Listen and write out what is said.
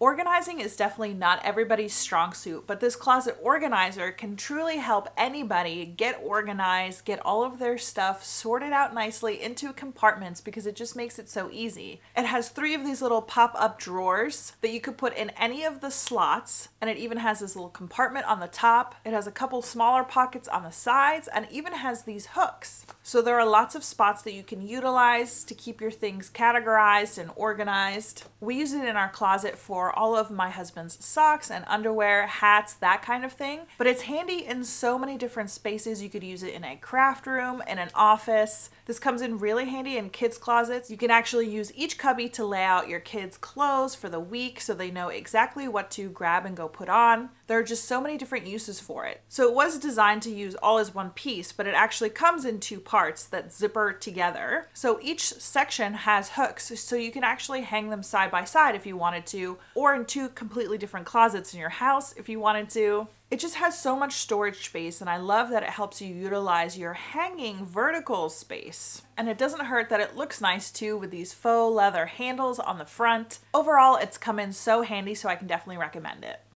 Organizing is definitely not everybody's strong suit, but this closet organizer can truly help anybody get organized, get all of their stuff sorted out nicely into compartments because it just makes it so easy. It has 3 of these little pop-up drawers that you could put in any of the slots, and it even has this little compartment on the top. It has a couple smaller pockets on the sides and even has these hooks. So there are lots of spots that you can utilize to keep your things categorized and organized. We use it in our closet for all of my husband's socks and underwear, hats, that kind of thing. But it's handy in so many different spaces. You could use it in a craft room, in an office. This comes in really handy in kids' closets. You can actually use each cubby to lay out your kids' clothes for the week so they know exactly what to grab and go put on. There are just so many different uses for it. So it was designed to use all as one piece, but it actually comes in 2 parts that zipper together. So each section has hooks, so you can actually hang them side by side if you wanted to, or in 2 completely different closets in your house if you wanted to. It just has so much storage space, and I love that it helps you utilize your hanging vertical space. And it doesn't hurt that it looks nice too with these faux leather handles on the front. Overall, it's come in so handy, so I can definitely recommend it.